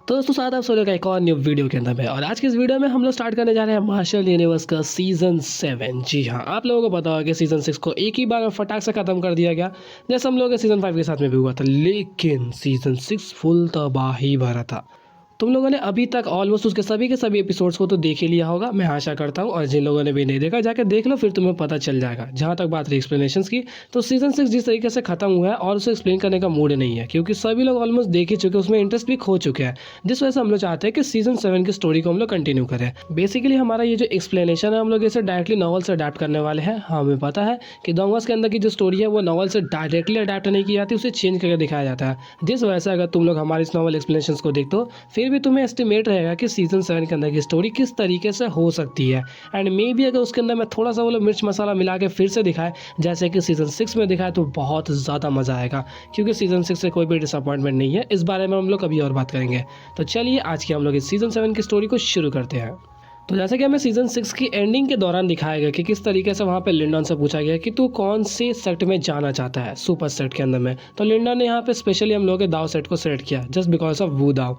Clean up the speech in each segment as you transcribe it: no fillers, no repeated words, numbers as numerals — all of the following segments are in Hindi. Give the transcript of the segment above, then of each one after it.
तो दोस्तों साथ आप सभी का एक और न्यू वीडियो के अंदर में और आज की इस वीडियो में हम लोग स्टार्ट करने जा रहे हैं मार्शल यूनिवर्स का सीजन 7। जी हाँ, आप लोगों को पता होगा कि सीजन 6 को एक ही बार में फटाक से खत्म कर दिया गया, जैसे हम लोगों के सीजन 5 के साथ में भी हुआ था। लेकिन सीजन 6 फुल तबाही भरा था। तुम लोगों ने अभी तक ऑलमोस्ट उसके सभी के सभी एपिसोड्स को तो देख ही लिया होगा, मैं आशा करता हूँ। और जिन लोगों ने भी नहीं देखा जाकर देख लो, फिर तुम्हें पता चल जाएगा। जहाँ तक बात रही एक्सप्लेनेशंस की, तो सीजन 6 जिस तरीके से खत्म हुआ है और उसे एक्सप्लेन करने का मूड नहीं है, क्योंकि सभी लोग ऑलमोस्ट देख ही चुके हैं, उसमें इंटरेस्ट भी खो चुके हैं। जिस वजह से हम लोग चाहते हैं कि सीजन 7 की स्टोरी को हम लोग कंटिन्यू करें। बेसिकली हमारा ये जो एक्सप्लेनेशन है, हम लोग इसे डायरेक्टली नॉवल से अडेप्ट करने वाले हैं। हमें पता है कि डोंगर्स के अंदर की जो स्टोरी है वो नॉवल से डायरेक्टली अडेप्ट नहीं की जाती, उसे चेंज करके दिखाया जाता है। जिस वजह से अगर तुम लोग हमारे इस नॉवल एक्सप्लेनेशन को देखते हो, फिर भी तुम्हें एस्टिमेट रहेगा कि सीजन 7 के अंदर की स्टोरी किस तरीके से हो सकती है। एंड मे बी अगर उसके अंदर मैं थोड़ा सा वो लोग मिर्च मसाला मिला के फिर से दिखाए जैसे कि सीजन 6 में दिखाए, तो बहुत ज़्यादा मज़ा आएगा, क्योंकि सीजन 6 से कोई भी डिसअपॉइंटमेंट नहीं है। इस बारे में हम लोग कभी और बात करेंगे। तो चलिए आज की हम लोग इस सीजन 7 की स्टोरी को शुरू करते हैं। तो जैसे कि हमें सीजन 6 की एंडिंग के दौरान दिखाया गया कि किस तरीके से वहाँ पे लिंडन से पूछा गया कि तू कौन से सेट में जाना चाहता है सुपर सेट के अंदर में। तो लिंडन ने यहाँ पे स्पेशली हम लोगों के दाव सेट को सेलेक्ट किया जस्ट बिकॉज ऑफ वू दाव।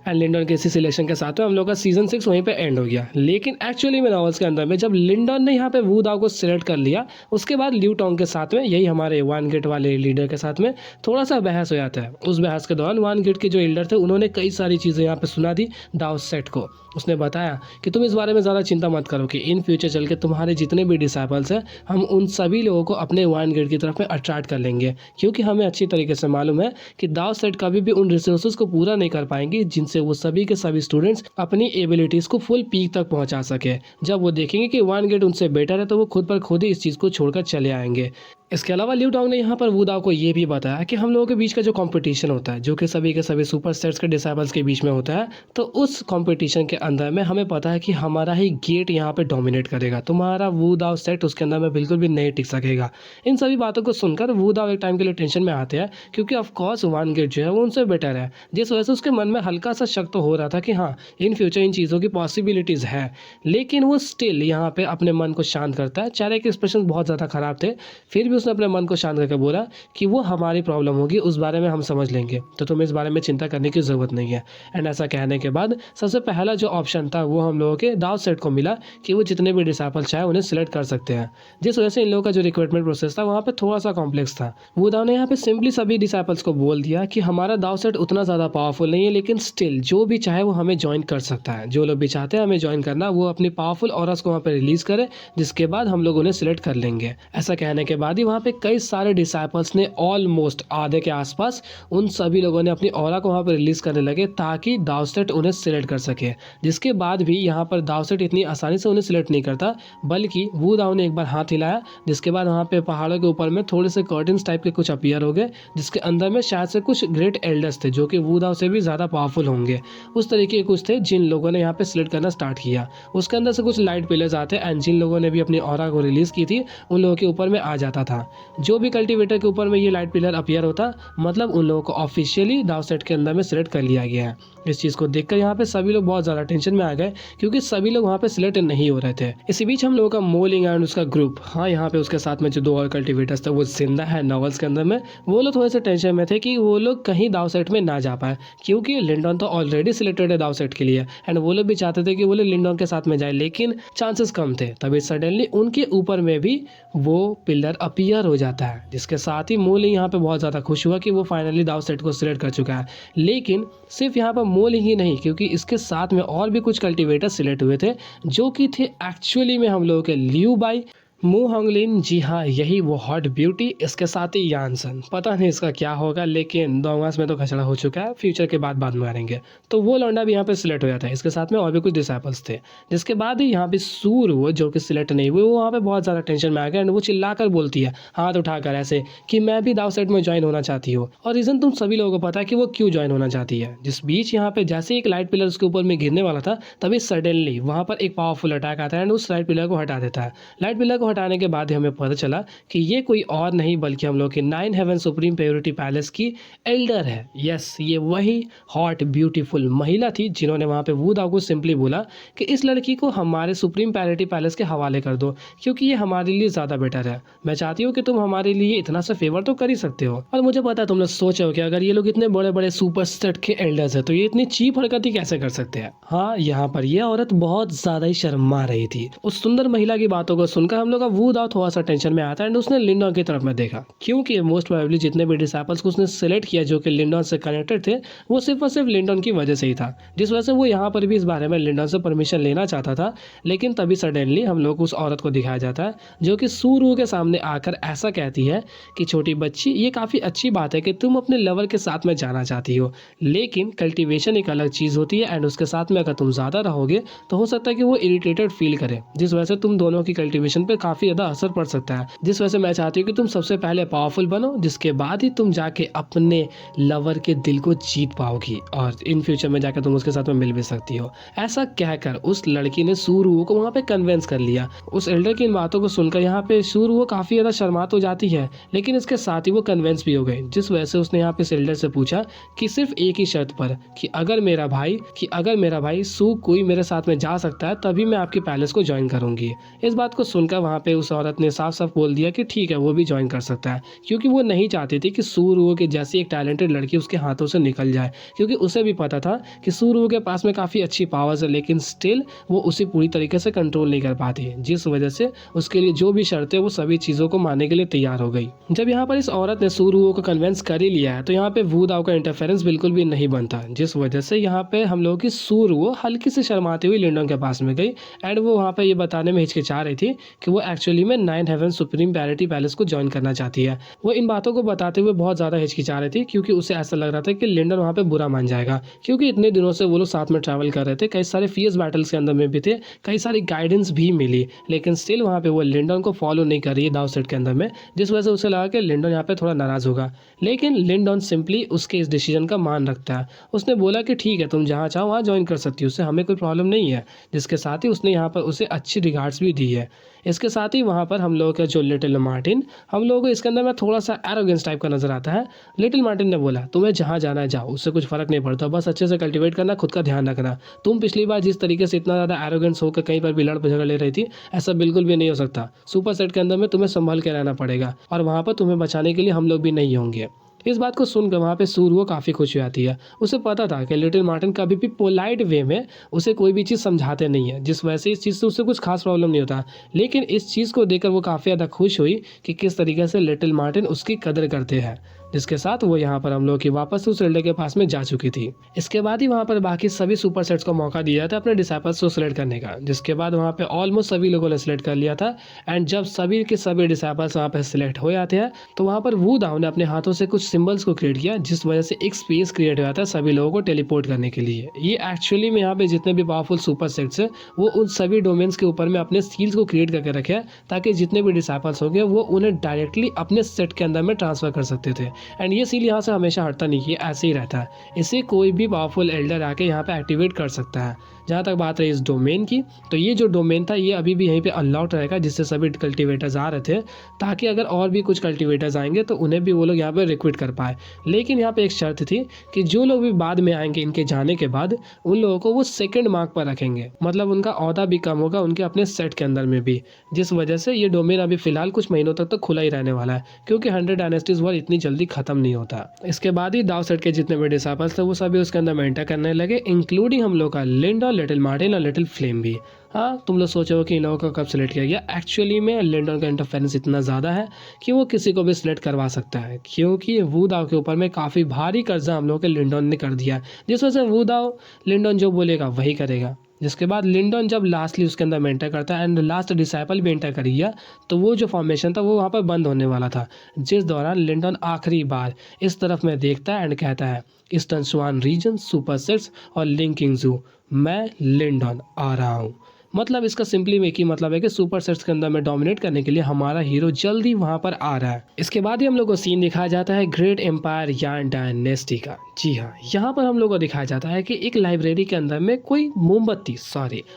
एंड लिंडन के इसी सिलेक्शन के साथ में हम लोग का सीजन 6 वहीं पे एंड हो गया। लेकिन एक्चुअली में नॉवल्स के अंदर में जब लिंडन ने यहाँ पे वू दाव को सिलेक्ट कर लिया, उसके बाद ल्यू टोंग के साथ में, यही हमारे वन गेट वाले लीडर के साथ में थोड़ा सा बहस हो जाता है। उस बहस के दौरान वन गेट के जो एल्डर थे उन्होंने कई सारी चीज़ें यहाँ पे सुना दी दाव सेट को। उसने बताया कि तुम इस बारे में ज़्यादा चिंता मत करो कि इन फ्यूचर चल के तुम्हारे जितने भी डिसाइपल्स हैं, हम उन सभी लोगों को अपने वन गेट की तरफ में अट्रैक्ट कर लेंगे, क्योंकि हमें अच्छी तरीके से मालूम है कि दाव सेट कभी भी उन रिसोर्सेज को पूरा नहीं कर पाएंगे जिनसे वो सभी के सभी स्टूडेंट्स अपनी एबिलिटीज़ को फुल पीक तक पहुंचा सके। जब वो देखेंगे कि वन गेट उनसे बेटर है, तो वो खुद पर खुद ही इस चीज़ को छोड़कर चले आएंगे। इसके अलावा ल्यू टोंग ने यहाँ पर वू दाव को ये भी बताया कि हम लोगों के बीच का जो कंपटीशन होता है, जो कि सभी के सभी सुपर सेट्स के डिसाइपल्स के बीच में होता है, तो उस कंपटीशन के अंदर में हमें पता है कि हमारा ही गेट यहाँ पे डोमिनेट करेगा। तुम्हारा वू दाव सेट उसके अंदर में बिल्कुल भी नहीं टिक सकेगा। इन सभी बातों को सुनकर वू दाव एक टाइम के लिए टेंशन में आते हैं, क्योंकि ऑफकोर्स वन गेट जो है वो उनसे बेटर है। जिस वजह से उसके मन में हल्का सा शक तो हो रहा था कि हाँ, इन फ्यूचर इन चीज़ों की पॉसिबिलिटीज़ है। लेकिन वो स्टिल यहाँ पे अपने मन को शांत करता है। चेहरे के एक्सप्रेशन बहुत ज़्यादा ख़राब थे, फिर भी उसने अपने मन को शांत करके बोला कि वो हमारी प्रॉब्लम होगी, उस बारे में हम समझ लेंगे, तो तुम्हें इस बारे में चिंता करने की ज़रूरत नहीं है। एंड ऐसा कहने के बाद सबसे पहला जो ऑप्शन था वो हम लोगों के दाव सेट को मिला कि वो जितने भी डिसाइपल चाहे उन्हें सिलेक्ट कर सकते हैं। जिस वजह से इन लोगों का जो रिक्रूटमेंट प्रोसेस था वहाँ पे थोड़ा सा कॉम्प्लेक्स था। वो दाव ने यहाँ पे सिंपली सभी डिसाइपल्स को बोल दिया कि हमारा दाव सेट उतना ज़्यादा पावरफुल नहीं है, लेकिन स्टिल जो भी चाहे वो हमें ज्वाइन कर सकता है। जो लोग भी चाहते हैं हमें ज्वाइन करना, वो अपनी पावरफुल ऑरास को वहाँ पे रिलीज करे, जिसके बाद हम लोग उन्हें सिलेक्ट कर लेंगे। ऐसा कहने के बाद ही वहाँ पे कई सारे डिसाइपल्स ने ऑलमोस्ट आधे के आसपास उन सभी लोगों ने अपनी ऑरा को वहाँ पर रिलीज करने लगे, ताकि दाव सेट उन्हें सिलेक्ट कर सके। जिसके बाद भी यहाँ पर दाव सेट इतनी आसानी से उन्हें सिलेक्ट नहीं करता, बल्कि वू दाव ने एक बार हाथ हिलाया, जिसके बाद वहाँ पे पहाड़ों के ऊपर में थोड़े से कर्टन्स टाइप के कुछ अपीयर हो गए, जिसके अंदर में शायद से कुछ ग्रेट एल्डर्स थे जो कि वू दाव से भी ज़्यादा पावरफुल होंगे। उस तरीके के कुछ थे जिन लोगों ने यहाँ पे सिलेक्ट करना स्टार्ट किया। उसके अंदर से कुछ लाइट पिलर्स आते एंड जिन लोगों ने भी अपनी ऑरा को रिलीज की थी उन लोगों के ऊपर में आ जाता था। जो भी कल्टीवेटर के ऊपर में ये लाइट पिलर अपीयर होता, मतलब उन लोगों को ऑफिशियली दाव सेट के अंदर में सिलेक्ट कर लिया गया है। इस चीज़ को देखकर यहाँ पे सभी लोग बहुत ज़्यादा टेंशन में आ गए, क्योंकि सभी लोग वहाँ पे सिलेक्ट नहीं हो रहे थे। इसी बीच हम लोगों का मोलिंग एंड उसका ग्रुप, हाँ यहाँ पे उसके साथ में जो 2 और कल्टीवेटर्स थे वो जिंदा है नॉवल्स के अंदर में, वो लोग थोड़े से टेंशन में थे कि वो लोग कहीं दाव सेट में ना जा पाए, क्योंकि लिंडन तो ऑलरेडी सिलेक्टेड है दाव सेट के लिए। एंड वो लोग भी चाहते थे कि वो लोग लिंडन के साथ में जाए, लेकिन चांसेस कम थे। तभी सडनली उनके ऊपर में भी वो पिलर अपीयर हो जाता है, जिसके साथ ही मोलिंग यहाँ पे बहुत ज़्यादा खुश हुआ कि वो फाइनली दाव सेट को सिलेक्ट कर चुका है। लेकिन सिर्फ यहाँ पर मोलिंग ही नहीं, क्योंकि इसके साथ में और भी कुछ कल्टीवेटर सिलेक्ट हुए थे, जो कि थे एक्चुअली में हम लोगों के लियू बाई, मू होंगलिन, जी हाँ यही वो हॉट ब्यूटी, इसके साथ ही यानसन। पता नहीं इसका क्या होगा, लेकिन डोंगर्स में तो खचड़ा हो चुका है, फ्यूचर के बाद में मारेंगे। तो वो लौंडा भी यहाँ पे सिलेक्ट हो जाता है। इसके साथ में और भी कुछ डिसाइपल्स थे। जिसके बाद ही यहाँ पे सूर, वो जो कि सिलेक्ट नहीं हुए, वो वहाँ पे बहुत ज़्यादा टेंशन में आ गया एंड वो चिल्लाकर बोलती है हाथ उठाकर ऐसे कि मैं भी दाव सेट में ज्वाइन होना चाहती हूँ। और रीज़न तुम सभी लोगों को पता है कि वो क्यों ज्वाइन होना चाहती है। जिस बीच यहाँ पे जैसे एक लाइट पिलर उसके ऊपर में गिरने वाला था, तभी सडनली वहाँ पर एक पावरफुल अटैक आता है एंड उस लाइट पिलर को हटा देता है। लाइट पिलर को को हटाने के बाद ही हमें पता चला कि ये कोई और नहीं बल्कि हम लोग के 9 हेवन सुप्रीम प्योरिटी पैलेस की एल्डर है। यस, ये वही हॉट ब्यूटीफुल महिला थी जिन्होंने वहाँ पे वू दाओ को सिंपली बोला कि इस लड़की को हमारे सुप्रीम प्योरिटी पैलेस के हवाले कर दो, क्योंकि ये हमारे लिए ज़्यादा बेटर है। मैं चाहती हूँ कि तुम हमारे लिए इतना सा फेवर तो कर ही सकते हो। और मुझे पता है तुम लोग सोच रहे हो कि अगर ये लोग इतने बड़े बड़े सुपर सेट के एल्डर्स है तो ये इतनी चीप हरकत ही कैसे कर सकते हैं। हाँ, यहाँ पर यह औरत बहुत ज़्यादा ही शर्मा रही थी। उस सुंदर महिला की बातों को सुनकर हम लोग का वू दाओ थोड़ा सा टेंशन में आता है एंड उसने लिंडॉन की तरफ में देखा, क्योंकि मोस्ट प्रोबेबली जितने भी डिसाइपल्स को उसने सेलेक्ट किया जो कि लिंडॉन से कनेक्टेड थे वो सिर्फ और सिर्फ लिंडॉन की वजह से ही था, जिस वजह से वो यहाँ पर भी इस बारे में लिंडॉन से परमिशन लेना चाहता था। लेकिन तभी सडनली हम लोग उस औरत को दिखाया जाता है जो कि सूरू के सामने आकर ऐसा कहती है कि छोटी बच्ची, ये काफ़ी अच्छी बात है कि तुम अपने लवर के साथ में जाना चाहती हो, लेकिन कल्टीवेशन एक अलग चीज़ होती है एंड उसके साथ में अगर तुम ज़्यादा रहोगे तो हो सकता है कि वो इरिटेटेड फील करे, जिस वजह से तुम दोनों की कल्टीवेशन पे काफ़ी ज़्यादा असर पड़ सकता है। जिस वजह से मैं चाहती हूँ कि तुम सबसे पहले पावरफुल बनो, जिसके बाद ही तुम जाके अपने लवर के दिल को जीत पाओगी और इन फ्यूचर में जाकर तुम उसके साथ में मिल भी सकती हो। ऐसा कहकर उस लड़की ने सूरू को वहाँ पे कन्विंस कर लिया। उस एल्डर की इन बातों को सुनकर यहाँ पे सूरू काफ़ी ज़्यादा शर्मात हो जाती है, लेकिन इसके साथ ही वो कन्विंस भी हो गई, जिस वजह से उसने यहाँ पे इस एल्डर से पूछा कि सिर्फ एक ही शर्त पर कि अगर मेरा भाई सू कोई मेरे साथ में जा सकता है तभी मैं आपके पैलेस को ज्वाइन करूंगी। इस बात को सुनकर वहाँ पे उस औरत ने साफ साफ बोल दिया कि ठीक है, वो भी ज्वाइन कर सकता है, क्योंकि वो नहीं चाहती थी कि सूरू के जैसी एक टैलेंटेड लड़की उसके हाथों से निकल जाए, क्योंकि उसे भी पता था कि सूरू के पास में काफ़ी अच्छी पावर्स है, लेकिन स्टिल वो उसे पूरी तरीके से कंट्रोल नहीं कर पाती, जिस वजह से उसके लिए जो भी शर्तें वो सभी चीज़ों को मानने के लिए तैयार हो गई। जब यहाँ पर इस औरत ने सूरू को कन्विंस कर ही लिया है तो यहाँ पे वू दाओ का इंटरफेरेंस बिल्कुल भी नहीं बनता, जिस वजह से यहाँ पे हम लोगों की सूरू हल्की से शर्माती हुई लिंडॉन के पास में गई एंड वो वहाँ पे ये बताने में हिचकिचा रही थी कि वो एक्चुअली में 9 हेवन सुप्रीम प्योरिटी पैलेस को ज्वाइन करना चाहती है। वो इन बातों को बताते हुए बहुत ज़्यादा हिचकिचा रही थी, क्योंकि उसे ऐसा लग रहा था कि लिंडॉन वहाँ पे बुरा मान जाएगा, क्योंकि इतने दिनों से वो लोग साथ में ट्रैवल कर रहे थे, कई सारे फियर्स बैटल्स के अंदर में भी थे, कई सारी गाइडेंस भी मिली, लेकिन स्टिल वहाँ पे वो लिंडॉन को फॉलो नहीं कर रही है दाव सेट के अंदर में, जिस वजह से उसे लगा कि लिंडॉन यहाँ पे थोड़ा नाराज़ होगा। लेकिन लिंडॉन सिंपली उसके इस डिसीजन का मान रखता है। उसने बोला कि ठीक है, तुम जहाँ चाहो वहाँ ज्वाइन कर सकती हो, उससे हमें कोई प्रॉब्लम नहीं है, जिसके साथ ही उसने यहाँ पर उसे अच्छी रिगार्ड्स भी दी है। इसके साथ ही वहाँ पर हम लोगों का जो लिटिल मार्टिन, हम लोगों को इसके अंदर में थोड़ा सा एरोगेंस टाइप का नजर आता है। लिटिल मार्टिन ने बोला तुम्हें जहाँ जाना है जाओ, उससे कुछ फर्क नहीं पड़ता, बस अच्छे से कल्टीवेट करना, खुद का ध्यान रखना। तुम पिछली बार जिस तरीके से इतना ज़्यादा एरोगेंस होकर कहीं पर भी लड़ झगड़ ले रही थी, ऐसा बिल्कुल भी नहीं हो सकता। सुपर सेट के अंदर में तुम्हें संभल के रहना पड़ेगा और वहाँ पर तुम्हें बचाने के लिए हम लोग भी नहीं होंगे। इस बात को सुनकर वहाँ पे सूरू काफ़ी खुश हो जाती है। उसे पता था कि लिटिल मार्टिन कभी भी पोलाइट वे में उसे कोई भी चीज़ समझाते नहीं है, जिस वजह से इस चीज़ से उसे कुछ खास प्रॉब्लम नहीं होता। लेकिन इस चीज़ को देखकर वो काफ़ी ज़्यादा खुश हुई कि किस तरीके से लिटिल मार्टिन उसकी कदर करते हैं, जिसके साथ वो यहाँ पर हम लोग की वापस उस एल्डर के पास में जा चुकी थी। इसके बाद ही वहाँ पर बाकी सभी सुपर सेट्स को मौका दिया था अपने डिसाइपल्स को सिलेक्ट करने का, जिसके बाद वहाँ पे ऑलमोस्ट सभी लोगों ने सिलेक्ट कर लिया था। एंड जब सभी के सभी डिसाइपल्स वहाँ पर सिलेक्ट हो जाते हैं तो वहाँ पर वू दाओ ने अपने हाथों से कुछ सिंबल्स को क्रिएट किया, जिस वजह से एक स्पेस क्रिएट हो जाता है सभी लोगों को टेलीपोर्ट करने के लिए। ये एक्चुअली में यहाँ पे जितने भी पावरफुल सुपर सेट्स है वो उन सभी डोमेन्स के ऊपर में अपने सील्स को क्रिएट करके रखे हैं, ताकि जितने भी डिसाइपल्स होंगे वो उन्हें डायरेक्टली अपने सेट के अंदर में ट्रांसफर कर सकते थे। एंड ये सील यहाँ से हमेशा हटता नहीं, ये ऐसे ही रहता है। इसे कोई भी पावरफुल एल्डर आके यहाँ पे एक्टिवेट कर सकता है। जहाँ तक बात रही इस डोमेन की, तो ये जो डोमेन था ये अभी भी यहीं पे अनलॉक्ड रहेगा, जिससे सभी कल्टीवेटर्स आ रहे थे, ताकि अगर और भी कुछ कल्टीवेटर्स आएंगे तो उन्हें भी वो लोग यहाँ पे रिक्रूट कर पाए। लेकिन यहाँ पे एक शर्त थी कि जो लोग भी बाद में आएंगे इनके जाने के बाद, उन लोगों को वो सेकेंड मार्क पर रखेंगे, मतलब उनका ओहदा भी कम होगा उनके अपने सेट के अंदर में भी, जिस वजह से ये डोमेन अभी फिलहाल कुछ महीनों तक तो खुला ही रहने वाला है, क्योंकि 100 डायनेस्टीज वॉर इतनी जल्दी खत्म नहीं होता। इसके बाद ही दाव सेट के जितने भी डिसाइपल्स थे वो सभी उसके अंदर में एंटर करने लगे, इंक्लूडिंग हम लोग का लिंडॉन, लिटिल मार्टिन और लिटिल फ्लेम भी। हाँ, तुम लोग सोचो कि इन लोगों को कब सेलेक्ट किया गया। एक्चुअली में लिंडॉन का इंटरफेरेंस इतना ज़्यादा है कि वो किसी को भी सिलेक्ट करवा सकता है, क्योंकि वू दाओ के ऊपर में काफ़ी भारी कर्जा हम लोगों के लिंडॉन ने कर दिया, जिस वजह से वू दाओ लिंडॉन जो बोलेगा वही करेगा। जिसके बाद लिंडॉन जब लास्टली उसके अंदर में एंटर करता है एंड लास्ट डिसाइपल भी एंटर कर गया, तो वो जो फॉर्मेशन था वो वहाँ पर बंद होने वाला था, जिस दौरान लिंडॉन आखिरी बार इस तरफ में देखता है एंड कहता है, ईस्टर्न स्वान रीजन, सुपर सेट्स और लिंकिंग जू, मैं लिंडॉन आ रहा हूँ। मतलब इसका सिंपली एक ही मतलब है कि सुपर सेट्स के अंदर में डोमिनेट करने के लिए हमारा हीरो जल्दी वहां पर आ रहा है। इसके बाद ही हम लोग को सीन दिखाया जाता है ग्रेट एम्पायर यान डायनेस्टी का। जी हाँ, यहाँ पर हम लोग को दिखाया जाता है कि एक लाइब्रेरी के अंदर में कोई मोमबत्ती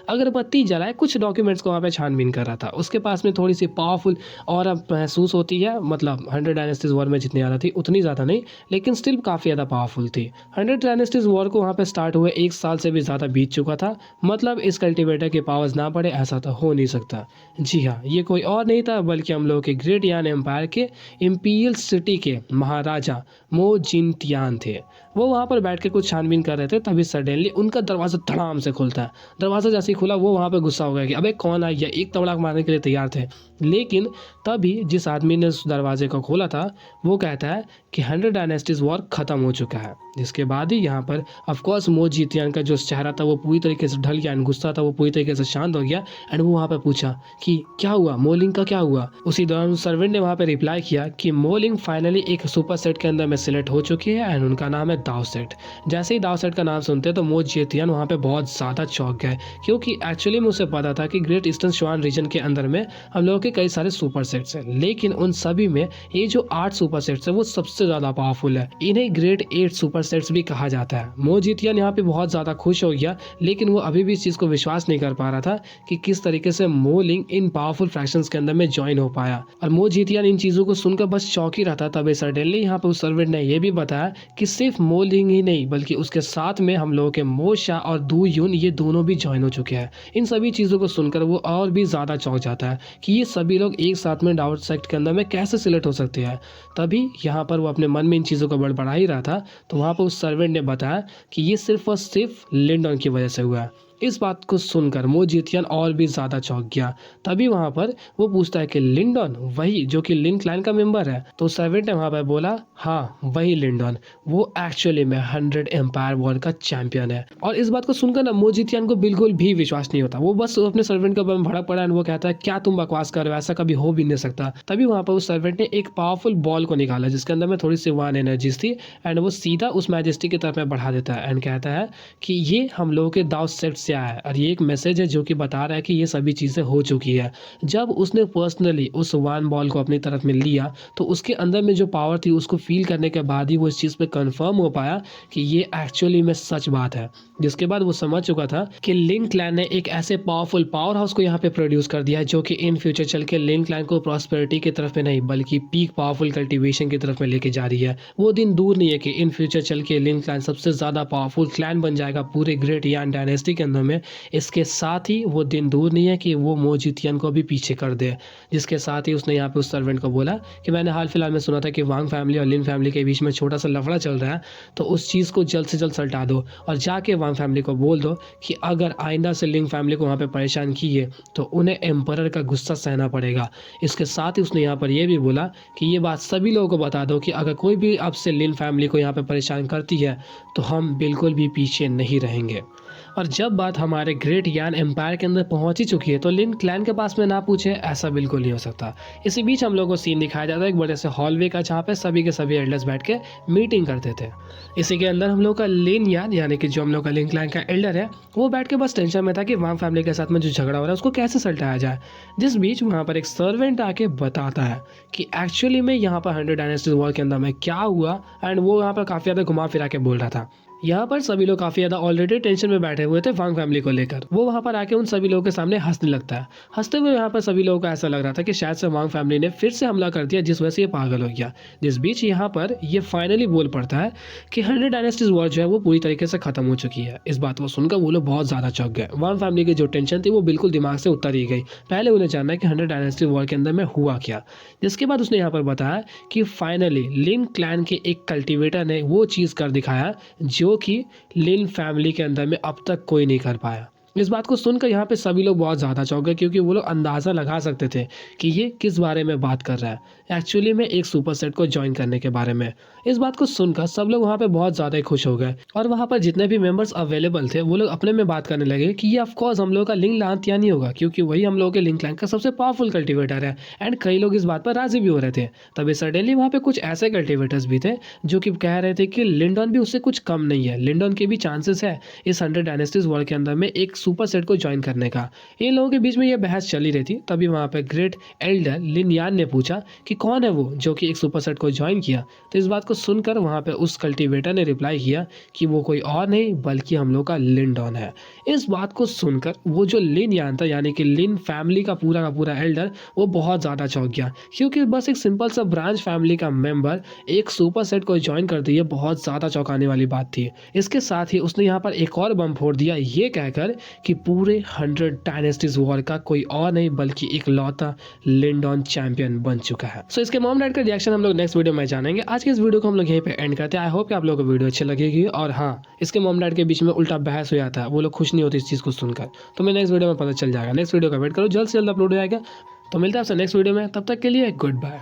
अगरबत्ती जलाए कुछ डॉक्यूमेंट्स को वहाँ पे छानबीन कर रहा था। उसके पास में थोड़ी सी पावरफुल और अब महसूस होती है, मतलब 100 डायनेस्टीज वॉर में जितनी ज़्यादा थी उतनी ज़्यादा नहीं, लेकिन स्टिल काफ़ी ज़्यादा पावरफुल थी। 100 डायनेस्टीज वॉर को वहाँ पे स्टार्ट हुए 1 साल से भी ज़्यादा बीत चुका था। मतलब इस कल्टिवेटर के पावर्स ना पड़े ऐसा तो हो नहीं सकता। जी हाँ, ये कोई और नहीं था बल्कि हम लोग के ग्रेट यान एम्पायर के इम्पीरियल सिटी के महाराजा मो जिनतियान थे। वो वहाँ पर बैठ के कुछ छानबीन कर रहे थे, तभी सडनली उनका दरवाज़ा धड़ाम से खुलता है। दरवाज़ा जैसे ही खुला वो वहाँ पे गुस्सा हो गया कि अबे कौन आई है, एक तबड़ाक मारने के लिए तैयार थे। लेकिन तभी जिस आदमी ने उस दरवाजे को खोला था वो कहता है कि 100 डायनेस्टीज वॉर खत्म हो चुका है। जिसके बाद ही यहाँ पर ऑफकोर्स मो जितियान का जो चेहरा था वो पूरी तरीके से ढल गया, गुस्सा था वो पूरी तरीके से शांत हो गया। एंड वो वहाँ पे पूछा कि क्या हुआ, मोलिंग का क्या हुआ। उसी दौरान सर्वेंट ने वहाँ पे रिप्लाई किया कि मोलिंग फाइनली एक सुपर सेट के अंदर में सिलेक्ट हो चुकी है एंड उनका नाम है दाव सेट। जैसे ही दाव सेट का नाम सुनते तो मो जितियान वहाँ पे बहुत ज़्यादा चौंक गए, क्योंकि एक्चुअली में उसे पता था कि ग्रेट ईस्टर्न शुआन रीजन के अंदर में हम लोगों के कई सारे सुपर सेट्स हैं, लेकिन उन सभी में ये जो 8 सुपर सेट्स है वो सबसे ज़्यादा पावरफुल है। इन्हें ग्रेट 8 सुपर सेट्स भी कहा जाता है। मो जितियान यहाँ पे बहुत ज़्यादा खुश हो गया, लेकिन वो अभी भी इस चीज़ को विश्वास नहीं कर पा रहा था कि किस तरीके से मोलिंग इन पावरफुल फ्रैक्शंस के अंदर में ज्वाइन हो पाया। और मो जितियान इन चीज़ों को सुनकर बस चौंक ही रहा था। तभी सडनली यहाँ पे उस सर्वेंट ने यह भी बताया कि सिर्फ मोलिंग ही नहीं बल्कि उसके साथ में हम लोगों के मोशा और दू यून ये दोनों भी ज्वाइन हो चुके हैं। इन सभी चीज़ों को सुनकर वो और भी ज़्यादा चौंक जाता है कि ये सभी लोग एक साथ में डाउट सेक्ट के अंदर में कैसे सिलेक्ट हो सकते हैं। तभी यहाँ पर वो अपने मन में इन चीज़ों को बड़बड़ा ही रहा था, तो वहाँ पर उस सर्वेंट ने बताया कि ये सिर्फ और सिर्फ लिंडन की वजह से हुआ है। इस बात को सुनकर मो जितियान और भी ज़्यादा चौंक गया। तभी वहाँ पर वो पूछता है कि लिंडन वही जो कि लिन क्लैन का मेंबर है। तो सर्वेंट ने वहाँ पर बोला हाँ वही लिंडन, वो एक्चुअली में 100 एम्पायर वॉर का चैंपियन है। और इस बात को सुनकर ना मो जितियान को बिल्कुल भी विश्वास नहीं होता। वो बस अपने सर्वेंट के ऊपर भड़क पड़ा और वो कहता है क्या तुम बकवास कर रहे हो, ऐसा कभी हो भी नहीं सकता। तभी वहाँ पर उस सर्वेंट ने एक पावरफुल बॉल को निकाला जिसके अंदर में थोड़ी सी वन एनर्जीज थी एंड वो सीधा उस मैजेस्टी की तरफ में बढ़ा देता है एंड कहता है कि ये हम लोगों के दाव सेट से आया है और ये एक मैसेज है जो कि बता रहा है कि ये सभी चीज़ें हो चुकी है। जब उसने पर्सनली उस वन बॉल को अपनी तरफ में लिया तो उसके अंदर में जो पावर थी उसको फील करने के बाद ही वो इस चीज़ पे कंफर्म हो पाया कि ये एक्चुअली में सच बात है। जिसके बाद वो समझ चुका था कि लिन क्लैन ने एक ऐसे पावरफुल पावर हाउस को यहाँ पे प्रोड्यूस कर दिया है जो कि इन फ्यूचर चल के लिन क्लैन को प्रॉस्पेरिटी की तरफ में नहीं बल्कि पीक पावरफुल कल्टीवेशन की तरफ में लेके जा रही है। वो दिन दूर नहीं है कि इन फ्यूचर चल के लिन क्लैन सबसे ज़्यादा पावरफुल क्लैन बन जाएगा पूरे ग्रेट यान डायनेस्टी के अंदर में। इसके साथ ही वो दिन दूर नहीं है कि वो मो जितियान को भी पीछे कर दे। जिसके साथ ही उसने यहाँ पे उस सर्वेंट को बोला कि मैंने हाल फिलहाल में सुना था कि वांग फैमिली और लिन फैमिली के बीच में छोटा सा लफड़ा चल रहा है, तो उस चीज़ को जल्द से जल्द सल्टा दो और जाके वांग फैमिली को बोल दो कि अगर आइंदा से लिन फैमिली को वहाँ पे परेशान किए तो उन्हें एम्परर का गुस्सा सहना पड़ेगा। इसके साथ ही उसने यहाँ पर यह भी बोला कि ये बात सभी लोगों को बता दो कि अगर कोई भी आपसे लिन फैमिली को यहाँ पे परेशान करती है तो हम बिल्कुल भी पीछे नहीं रहेंगे। और जब बात हमारे ग्रेट यान एम्पायर के अंदर पहुंच ही चुकी है तो लिन क्लैन के पास में ना पूछे ऐसा बिल्कुल नहीं हो सकता। इसी बीच हम लोगों को सीन दिखाया जाता है एक बड़े से हॉलवे का जहाँ पे सभी के सभी एल्डर्स बैठ के मीटिंग करते थे। इसी के अंदर हम लोग का लिन यान यानी कि जो हम लोग का लिन क्लैन का एल्डर है वो बैठ के बस टेंशन में था कि वांग फैमिली के साथ में जो झगड़ा हो रहा है उसको कैसे सल्टाया जाए। जिस बीच वहाँ पर एक सर्वेंट आके बताता है कि एक्चुअली में यहाँ पर 100 डायनेस्टीज वॉर के अंदर में क्या हुआ एंड वो यहाँ पर काफ़ी ज़्यादा घुमा फिरा के बोल रहा था। यहाँ पर सभी लोग काफ़ी ज़्यादा ऑलरेडी टेंशन में बैठे हुए थे वांग फैमिली को लेकर। वो वहाँ पर आके उन सभी लोगों के सामने हंसने लगता है। हंसते हुए यहाँ पर सभी लोगों को ऐसा लग रहा था कि शायद से वांग फैमिली ने फिर से हमला कर दिया जिस वजह से ये पागल हो गया। जिस बीच यहाँ पर ये फाइनली बोल पड़ता है कि 100 डायनेस्टीज वॉर जो है वो पूरी तरीके से खत्म हो चुकी है। इस बात को सुनकर वो लोग बहुत ज़्यादा चौंक गए। वांग फैमिली की जो टेंशन थी वो बिल्कुल दिमाग से उतर ही गई। पहले उन्हें जानना है कि 100 डायनेस्टीज वॉर के अंदर में हुआ क्या। जिसके बाद उसने यहाँ पर बताया कि फाइनली लिन क्लैन के एक कल्टिवेटर ने वो चीज़ कर दिखाया जो कि लिन फैमिली के अंदर में अब तक कोई नहीं कर पाया। इस बात को सुनकर यहाँ पे सभी लोग बहुत ज़्यादा चौंक गए क्योंकि वो लोग अंदाज़ा लगा सकते थे कि ये किस बारे में बात कर रहा है, एक्चुअली में एक सुपर सेट को ज्वाइन करने के बारे में। इस बात को सुनकर सब लोग वहाँ पे बहुत ज़्यादा खुश हो गए और वहाँ पर जितने भी मेंबर्स अवेलेबल थे वो लोग अपने में बात करने लगे कि ये ऑफकोर्स हम लोग का लिंग लांतियानी होगा क्योंकि वही हम लोगों के लिंक क्लैन का सबसे पावरफुल कल्टिवेटर है। एंड कई लोग इस बात पर राजी भी हो रहे थे। तभी सडनली वहाँ पे कुछ ऐसे कल्टिवेटर्स भी थे जो कि कह रहे थे कि लिंडन भी उससे कुछ कम नहीं है, लिंडन के भी चांसेस है इस 100 डायनेस्टीज वॉर के अंदर में एक सुपर सेट को ज्वाइन करने का। इन लोगों के बीच में ये बहस चली रही थी, तभी वहाँ पे ग्रेट एल्डर लिन यान ने पूछा कि कौन है वो जो कि एक सुपर सेट को ज्वाइन किया। तो इस बात को सुनकर वहाँ पे उस कल्टीवेटर ने रिप्लाई किया कि वो कोई और नहीं बल्कि हम लोग का लिंडॉन है। इस बात को सुनकर वो जो लिन यान था यानी कि लिन फैमिली का पूरा एल्डर वो बहुत ज़्यादा चौंक गया, क्योंकि बस एक सिंपल सा ब्रांच फैमिली का मेंबर एक सुपर सेट को ज्वाइन कर दिया, बहुत ज़्यादा चौंकाने वाली बात थी। इसके साथ ही उसने यहाँ पर एक और बम फोड़ दिया, ये कहकर कि पूरे 100 डायनेस्टीज वॉर का कोई और नहीं बल्कि एक लौता लिंडॉन चैंपियन बन चुका है। सो इसके मॉम डैड का रिएक्शन हम लोग नेक्स्ट वीडियो में जानेंगे। आज के इस वीडियो को हम लोग यहीं पे एंड करते हैं। आई होप कि आप लोगों को वीडियो अच्छी लगेगी। और हाँ, इसके मॉम डैड के बीच में उल्टा बहस हो जाता है, वो लोग खुश नहीं होते इस चीज़ को सुनकर। तो मैं नेक्स्ट वीडियो में पता चल जाएगा। नेक्स्ट वीडियो का वेट करो, जल्द से जल्द अपलोड हो जाएगा। तो मिलते हैं आपसे नेक्स्ट वीडियो में, तब तक के लिए गुड बाय।